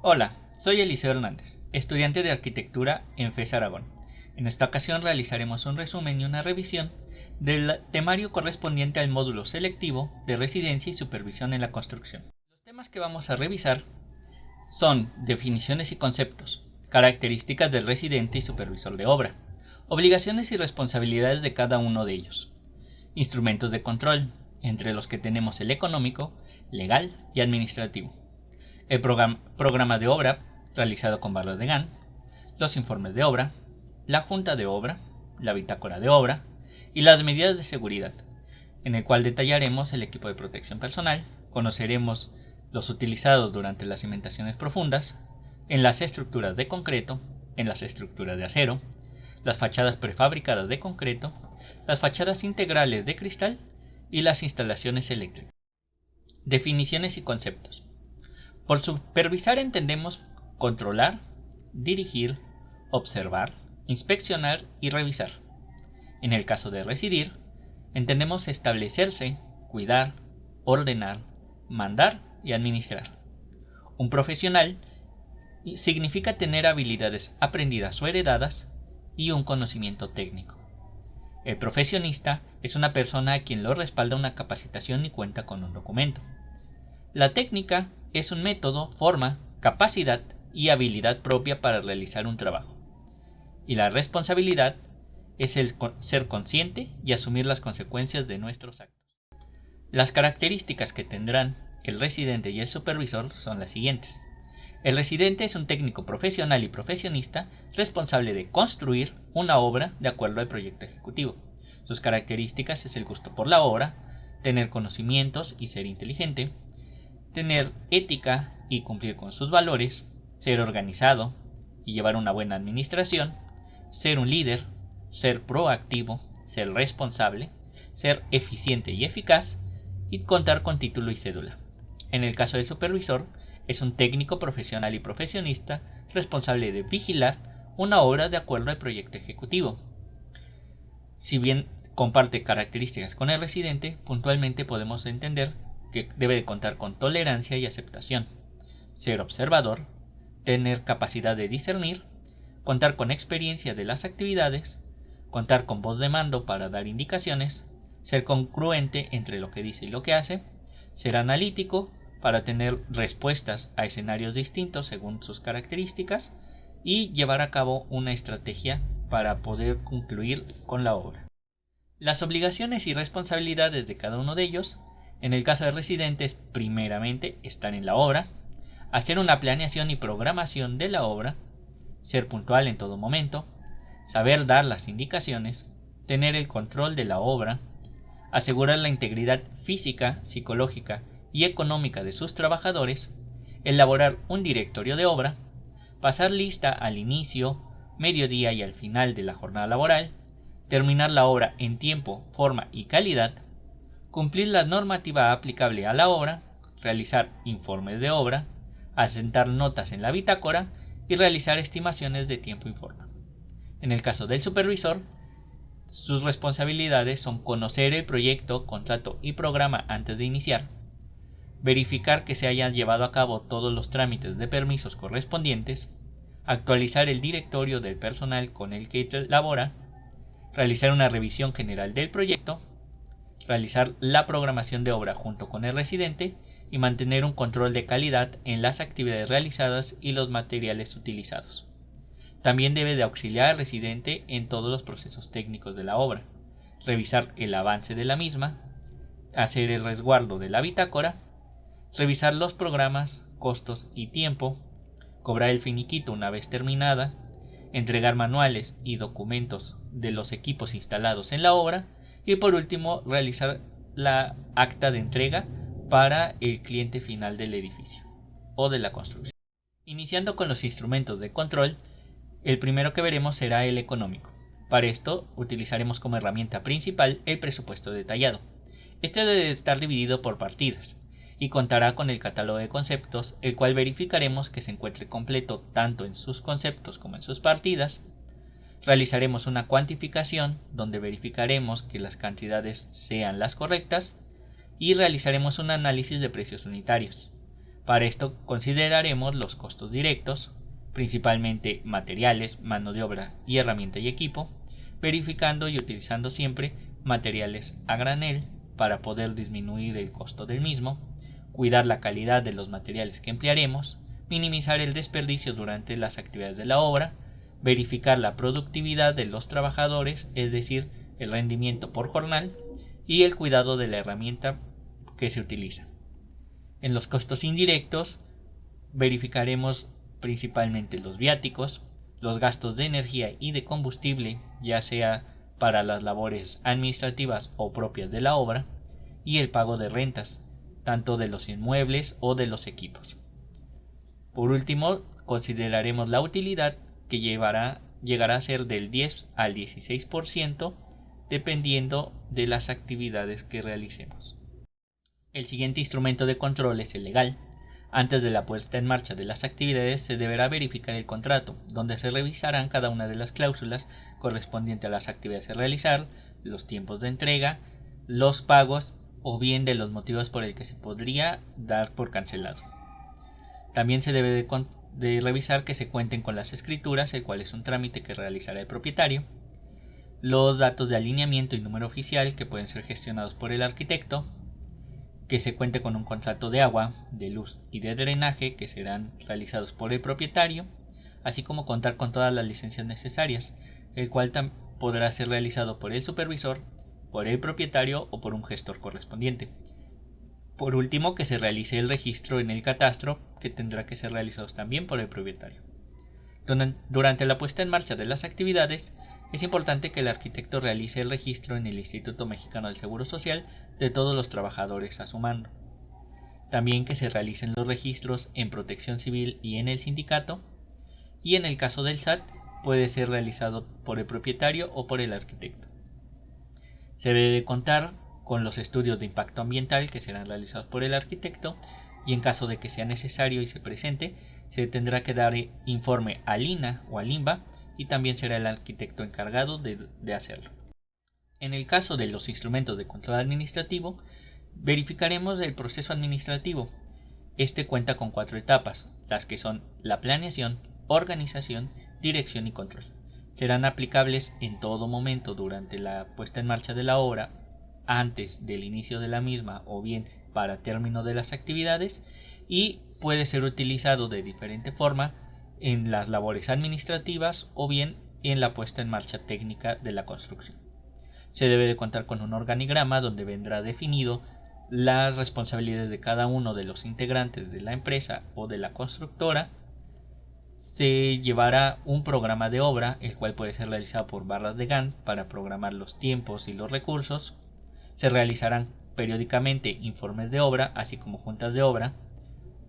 Hola, soy Eliseo Hernández, estudiante de arquitectura en FES Aragón. En esta ocasión realizaremos un resumen y una revisión del temario correspondiente al módulo selectivo de residencia y supervisión en la construcción. Los temas que vamos a revisar son definiciones y conceptos, características del residente y supervisor de obra, obligaciones y responsabilidades de cada uno de ellos, instrumentos de control, entre los que tenemos el económico, legal y administrativo, el programa de obra realizado con barras de Gantt, los informes de obra, la junta de obra, la bitácora de obra y las medidas de seguridad, en el cual detallaremos el equipo de protección personal, conoceremos los utilizados durante las cimentaciones profundas, en las estructuras de concreto, en las estructuras de acero, las fachadas prefabricadas de concreto, las fachadas integrales de cristal y las instalaciones eléctricas. Definiciones y conceptos. Por supervisar entendemos controlar, dirigir, observar, inspeccionar y revisar. En el caso de residir, entendemos establecerse, cuidar, ordenar, mandar y administrar. Un profesional significa tener habilidades aprendidas o heredadas y un conocimiento técnico. El profesionista es una persona a quien lo respalda una capacitación y cuenta con un documento. La técnica es un método, forma, capacidad y habilidad propia para realizar un trabajo. Y la responsabilidad es el ser consciente y asumir las consecuencias de nuestros actos. Las características que tendrán el residente y el supervisor son las siguientes. El residente es un técnico profesional y profesionista responsable de construir una obra de acuerdo al proyecto ejecutivo. Sus características es el gusto por la obra, tener conocimientos y ser inteligente, tener ética y cumplir con sus valores, ser organizado y llevar una buena administración, ser un líder, ser proactivo, ser responsable, ser eficiente y eficaz y contar con título y cédula. En el caso del supervisor, es un técnico profesional y profesionista responsable de vigilar una obra de acuerdo al proyecto ejecutivo. Si bien comparte características con el residente, puntualmente podemos entender que debe de contar con tolerancia y aceptación, ser observador, tener capacidad de discernir, contar con experiencia de las actividades, contar con voz de mando para dar indicaciones, ser congruente entre lo que dice y lo que hace, ser analítico para tener respuestas a escenarios distintos según sus características y llevar a cabo una estrategia para poder concluir con la obra. Las obligaciones y responsabilidades de cada uno de ellos. En el caso de residentes, primeramente, estar en la obra, hacer una planeación y programación de la obra, ser puntual en todo momento, saber dar las indicaciones, tener el control de la obra, asegurar la integridad física, psicológica y económica de sus trabajadores, elaborar un directorio de obra, pasar lista al inicio, mediodía y al final de la jornada laboral, terminar la obra en tiempo, forma y calidad, cumplir la normativa aplicable a la obra, realizar informes de obra, asentar notas en la bitácora y realizar estimaciones de tiempo y forma. En el caso del supervisor, sus responsabilidades son conocer el proyecto, contrato y programa antes de iniciar, verificar que se hayan llevado a cabo todos los trámites de permisos correspondientes, actualizar el directorio del personal con el que labora, realizar una revisión general del proyecto, realizar la programación de obra junto con el residente y mantener un control de calidad en las actividades realizadas y los materiales utilizados. También debe de auxiliar al residente en todos los procesos técnicos de la obra, revisar el avance de la misma, hacer el resguardo de la bitácora, revisar los programas, costos y tiempo, cobrar el finiquito una vez terminada, entregar manuales y documentos de los equipos instalados en la obra y por último realizar la acta de entrega para el cliente final del edificio o de la construcción. Iniciando con los instrumentos de control, el primero que veremos será el económico. Para esto utilizaremos como herramienta principal el presupuesto detallado. Este debe estar dividido por partidas y contará con el catálogo de conceptos, el cual verificaremos que se encuentre completo tanto en sus conceptos como en sus partidas. Realizaremos una cuantificación donde verificaremos que las cantidades sean las correctas y realizaremos un análisis de precios unitarios Para esto consideraremos los costos directos, principalmente materiales, mano de obra y herramienta y equipo, verificando y utilizando siempre materiales a granel para poder disminuir el costo del mismo, cuidar la calidad de los materiales que emplearemos, minimizar el desperdicio durante las actividades de la obra, verificar la productividad de los trabajadores, es decir, el rendimiento por jornal, y el cuidado de la herramienta que se utiliza. En los costos indirectos verificaremos principalmente los viáticos, los gastos de energía y de combustible, ya sea para las labores administrativas o propias de la obra, y el pago de rentas, tanto de los inmuebles o de los equipos. Por último, consideraremos la utilidad, que llegará a ser del 10 al 16% dependiendo de las actividades que realicemos. El siguiente instrumento de control es el legal. Antes de la puesta en marcha de las actividades se deberá verificar el contrato, donde se revisarán cada una de las cláusulas correspondientes a las actividades a realizar, los tiempos de entrega, los pagos o bien de los motivos por el que se podría dar por cancelado. También se debe de revisar que se cuenten con las escrituras, el cual es un trámite que realizará el propietario, los datos de alineamiento y número oficial que pueden ser gestionados por el arquitecto, que se cuente con un contrato de agua, de luz y de drenaje que serán realizados por el propietario, así como contar con todas las licencias necesarias, el cual podrá ser realizado por el supervisor, por el propietario o por un gestor correspondiente. Por último, que se realice el registro en el catastro, que tendrá que ser realizado también por el propietario. Durante la puesta en marcha de las actividades, es importante que el arquitecto realice el registro en el Instituto Mexicano del Seguro Social de todos los trabajadores a su mando. También que se realicen los registros en Protección Civil y en el sindicato, y en el caso del SAT puede ser realizado por el propietario o por el arquitecto. Se debe contar con los estudios de impacto ambiental que serán realizados por el arquitecto, y en caso de que sea necesario y se presente, se tendrá que dar informe al INAH o al INBA, y también será el arquitecto encargado de hacerlo. En el caso de los instrumentos de control administrativo, verificaremos el proceso administrativo. Este cuenta con 4 etapas, las que son la planeación, organización, dirección y control. Serán aplicables en todo momento durante la puesta en marcha de la obra, antes del inicio de la misma o bien para término de las actividades, y puede ser utilizado de diferente forma en las labores administrativas o bien en la puesta en marcha técnica de la construcción. Se debe de contar con un organigrama donde vendrá definido las responsabilidades de cada uno de los integrantes de la empresa o de la constructora. Se llevará un programa de obra, el cual puede ser realizado por barras de Gantt para programar los tiempos y los recursos. Se realizarán periódicamente informes de obra, así como juntas de obra,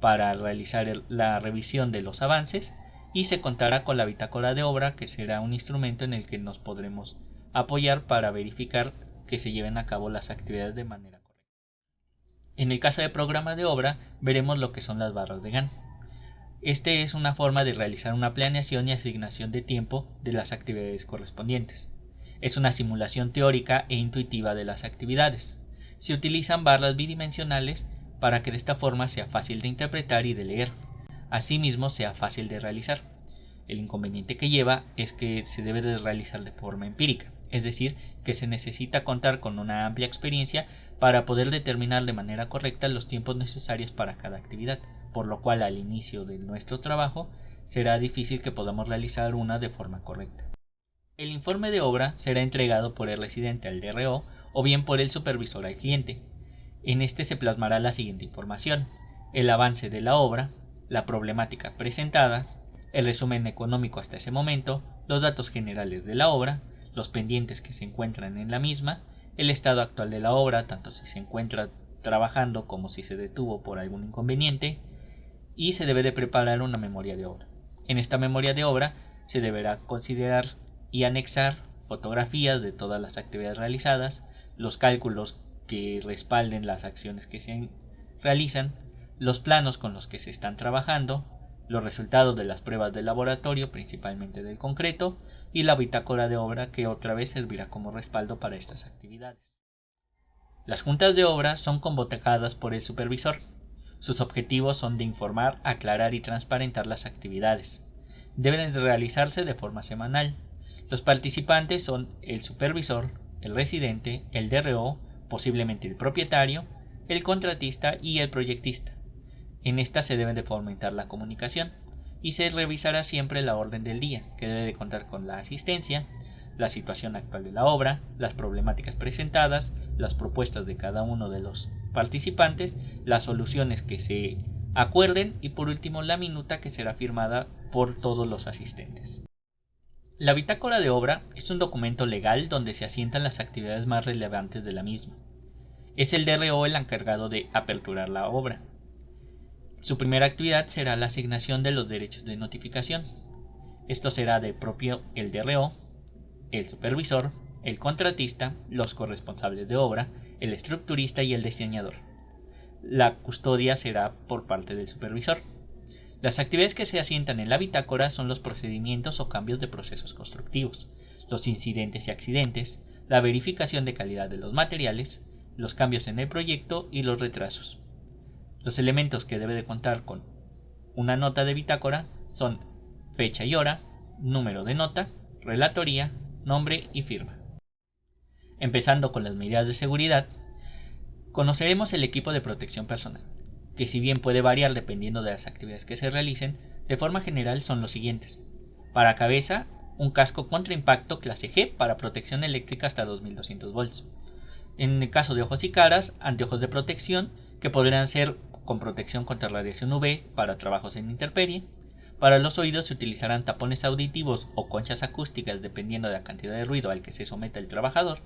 para realizar la revisión de los avances, y se contará con la bitácora de obra, que será un instrumento en el que nos podremos apoyar para verificar que se lleven a cabo las actividades de manera correcta. En el caso de programa de obra, veremos lo que son las barras de Gantt. Este es una forma de realizar una planeación y asignación de tiempo de las actividades correspondientes. Es una simulación teórica e intuitiva de las actividades. Se utilizan barras bidimensionales para que de esta forma sea fácil de interpretar y de leer, asimismo sea fácil de realizar. El inconveniente que lleva es que se debe de realizar de forma empírica, es decir, que se necesita contar con una amplia experiencia para poder determinar de manera correcta los tiempos necesarios para cada actividad, por lo cual al inicio de nuestro trabajo será difícil que podamos realizar una de forma correcta. El informe de obra será entregado por el residente al DRO o bien por el supervisor al cliente. En este se plasmará la siguiente información: el avance de la obra, la problemática presentada, el resumen económico hasta ese momento, los datos generales de la obra, los pendientes que se encuentran en la misma, el estado actual de la obra, tanto si se encuentra trabajando como si se detuvo por algún inconveniente, y se debe de preparar una memoria de obra. En esta memoria de obra se deberá considerar y anexar fotografías de todas las actividades realizadas, los cálculos que respalden las acciones que se realizan, los planos con los que se están trabajando, los resultados de las pruebas de laboratorio, principalmente del concreto, y la bitácora de obra, que otra vez servirá como respaldo para estas actividades. Las juntas de obra son convocadas por el supervisor. Sus objetivos son de informar, aclarar y transparentar las actividades. Deben de realizarse de forma semanal. Los participantes son el supervisor, el residente, el DRO, posiblemente el propietario, el contratista y el proyectista. En esta se debe de fomentar la comunicación y se revisará siempre la orden del día, que debe de contar con la asistencia, la situación actual de la obra, las problemáticas presentadas, las propuestas de cada uno de los participantes, las soluciones que se acuerden y por último la minuta que será firmada por todos los asistentes. La bitácora de obra es un documento legal donde se asientan las actividades más relevantes de la misma. Es el DRO el encargado de aperturar la obra. Su primera actividad será la asignación de los derechos de notificación. Esto será del propio el DRO, el supervisor, el contratista, los corresponsables de obra, el estructurista y el diseñador. La custodia será por parte del supervisor. Las actividades que se asientan en la bitácora son los procedimientos o cambios de procesos constructivos, los incidentes y accidentes, la verificación de calidad de los materiales, los cambios en el proyecto y los retrasos. Los elementos que debe de contar con una nota de bitácora son fecha y hora, número de nota, relatoría, nombre y firma. Empezando con las medidas de seguridad, conoceremos el equipo de protección personal, que si bien puede variar dependiendo de las actividades que se realicen, de forma general son los siguientes. Para cabeza, un casco contra impacto clase G para protección eléctrica hasta 2200 volts. En el caso de ojos y caras, anteojos de protección que podrán ser con protección contra radiación UV para trabajos en intemperie. Para los oídos se utilizarán tapones auditivos o conchas acústicas dependiendo de la cantidad de ruido al que se someta el trabajador.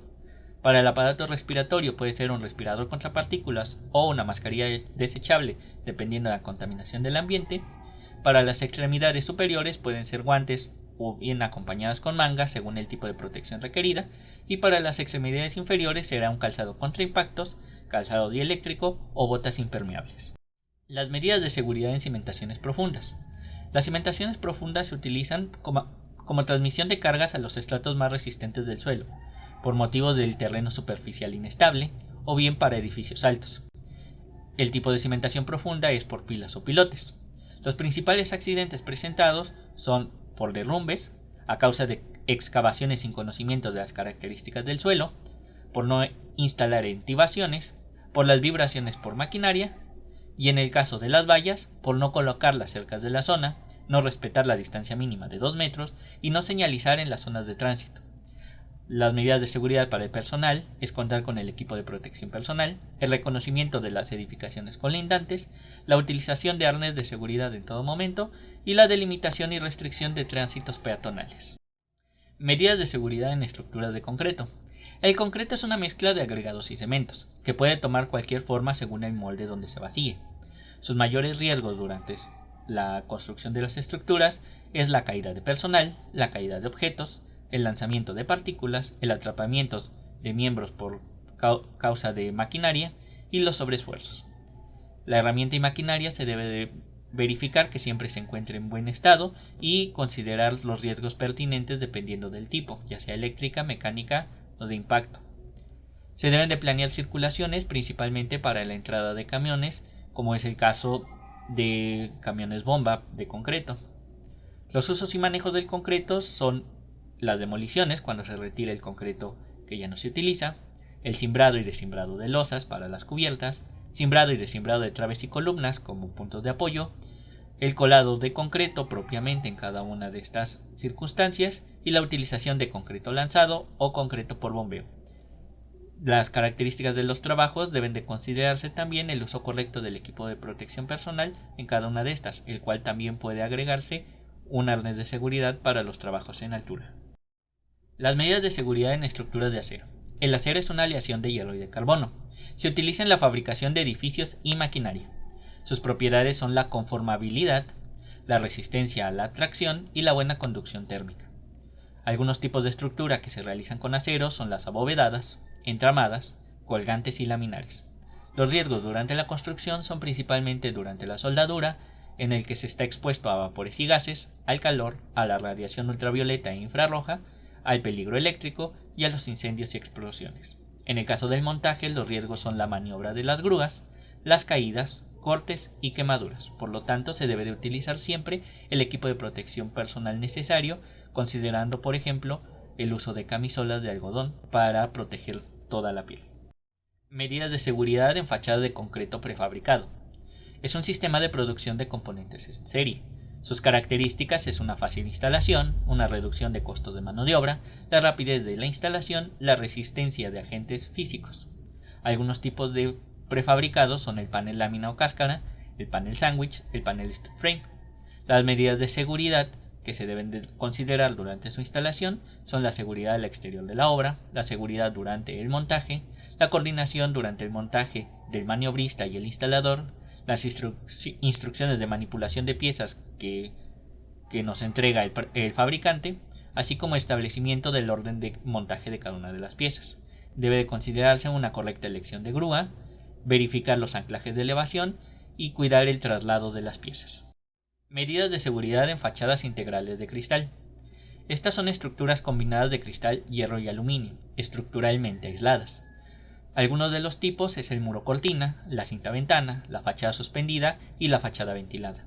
Para el aparato respiratorio puede ser un respirador contra partículas o una mascarilla desechable dependiendo de la contaminación del ambiente. Para las extremidades superiores pueden ser guantes o bien acompañadas con mangas según el tipo de protección requerida, y para las extremidades inferiores será un calzado contra impactos, calzado dieléctrico o botas impermeables. Las medidas de seguridad en cimentaciones profundas. Las cimentaciones profundas se utilizan como transmisión de cargas a los estratos más resistentes del suelo, por motivos del terreno superficial inestable o bien para edificios altos. El tipo de cimentación profunda es por pilas o pilotes. Los principales accidentes presentados son por derrumbes, a causa de excavaciones sin conocimiento de las características del suelo, por no instalar entibaciones, por las vibraciones por maquinaria, y en el caso de las vallas, por no colocarlas cerca de la zona, no respetar la distancia mínima de 2 metros y no señalizar en las zonas de tránsito. Las medidas de seguridad para el personal es contar con el equipo de protección personal, el reconocimiento de las edificaciones colindantes, la utilización de arnés de seguridad en todo momento y la delimitación y restricción de tránsitos peatonales. Medidas de seguridad en estructuras de concreto. El concreto es una mezcla de agregados y cementos, que puede tomar cualquier forma según el molde donde se vacíe. Sus mayores riesgos durante la construcción de las estructuras es la caída de personal, la caída de objetos, el lanzamiento de partículas, el atrapamiento de miembros por causa de maquinaria y los sobreesfuerzos. La herramienta y maquinaria se debe de verificar que siempre se encuentre en buen estado y considerar los riesgos pertinentes dependiendo del tipo, ya sea eléctrica, mecánica o de impacto. Se deben de planear circulaciones principalmente para la entrada de camiones, como es el caso de camiones bomba de concreto. Los usos y manejos del concreto son las demoliciones cuando se retira el concreto que ya no se utiliza, el cimbrado y desimbrado de losas para las cubiertas, cimbrado y desimbrado de traves y columnas como puntos de apoyo, el colado de concreto propiamente en cada una de estas circunstancias y la utilización de concreto lanzado o concreto por bombeo. Las características de los trabajos deben de considerarse también el uso correcto del equipo de protección personal en cada una de estas, el cual también puede agregarse un arnés de seguridad para los trabajos en altura. Las medidas de seguridad en estructuras de acero. El acero es una aleación de hierro y de carbono. Se utiliza en la fabricación de edificios y maquinaria. Sus propiedades son la conformabilidad, la resistencia a la tracción y la buena conducción térmica. Algunos tipos de estructura que se realizan con acero son las abovedadas, entramadas, colgantes y laminares. Los riesgos durante la construcción son principalmente durante la soldadura, en el que se está expuesto a vapores y gases, al calor, a la radiación ultravioleta e infrarroja, al peligro eléctrico y a los incendios y explosiones. En el caso del montaje, los riesgos son la maniobra de las grúas, las caídas, cortes y quemaduras. Por lo tanto, se debe de utilizar siempre el equipo de protección personal necesario, considerando, por ejemplo, el uso de camisolas de algodón para proteger toda la piel. Medidas de seguridad en fachada de concreto prefabricado. Es un sistema de producción de componentes en serie. Sus características es una fácil instalación, una reducción de costos de mano de obra, la rapidez de la instalación, la resistencia de agentes físicos. Algunos tipos de prefabricados son el panel lámina o cáscara, el panel sándwich, el panel stud frame. Las medidas de seguridad que se deben de considerar durante su instalación son la seguridad al exterior de la obra, la seguridad durante el montaje, la coordinación durante el montaje del maniobrista y el instalador, las instrucciones de manipulación de piezas que nos entrega el fabricante, así como establecimiento del orden de montaje de cada una de las piezas. Debe de considerarse una correcta elección de grúa, verificar los anclajes de elevación y cuidar el traslado de las piezas. Medidas de seguridad en fachadas integrales de cristal. Estas son estructuras combinadas de cristal, hierro y aluminio, estructuralmente aisladas. Algunos de los tipos es el muro cortina, la cinta ventana, la fachada suspendida y la fachada ventilada.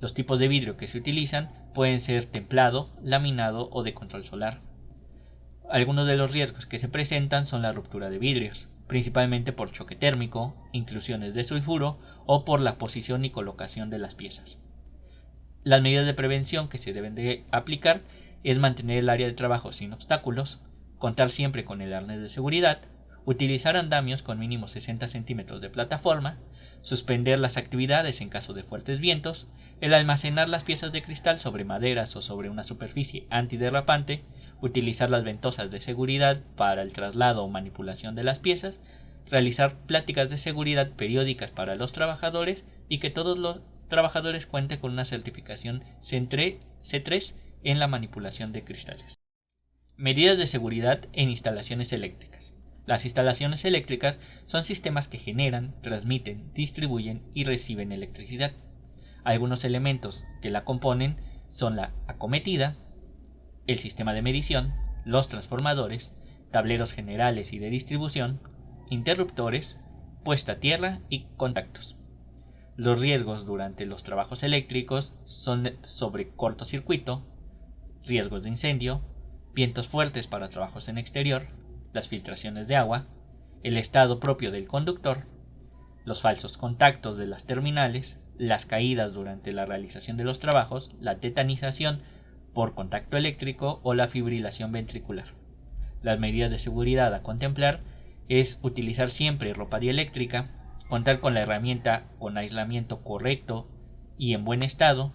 Los tipos de vidrio que se utilizan pueden ser templado, laminado o de control solar. Algunos de los riesgos que se presentan son la ruptura de vidrios, principalmente por choque térmico, inclusiones de sulfuro o por la posición y colocación de las piezas. Las medidas de prevención que se deben de aplicar es mantener el área de trabajo sin obstáculos, contar siempre con el arnés de seguridad, utilizar andamios con mínimo 60 centímetros de plataforma, suspender las actividades en caso de fuertes vientos, el almacenar las piezas de cristal sobre maderas o sobre una superficie antiderrapante, utilizar las ventosas de seguridad para el traslado o manipulación de las piezas, realizar pláticas de seguridad periódicas para los trabajadores y que todos los trabajadores cuenten con una certificación C3 en la manipulación de cristales. Medidas de seguridad en instalaciones eléctricas. Las instalaciones eléctricas son sistemas que generan, transmiten, distribuyen y reciben electricidad. Algunos elementos que la componen son la acometida, el sistema de medición, los transformadores, tableros generales y de distribución, interruptores, puesta a tierra y contactos. Los riesgos durante los trabajos eléctricos son sobre cortocircuito, riesgos de incendio, vientos fuertes para trabajos en exterior, las filtraciones de agua, el estado propio del conductor, los falsos contactos de las terminales, las caídas durante la realización de los trabajos, la tetanización por contacto eléctrico o la fibrilación ventricular. Las medidas de seguridad a contemplar es utilizar siempre ropa dieléctrica, contar con la herramienta con aislamiento correcto y en buen estado,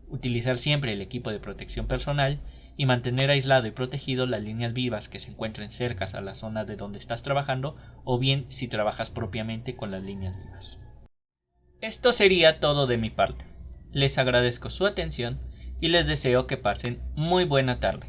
utilizar siempre el equipo de protección personal y mantener aislado y protegido las líneas vivas que se encuentren cerca a la zona de donde estás trabajando o bien si trabajas propiamente con las líneas vivas. Esto sería todo de mi parte. Les agradezco su atención y les deseo que pasen muy buena tarde.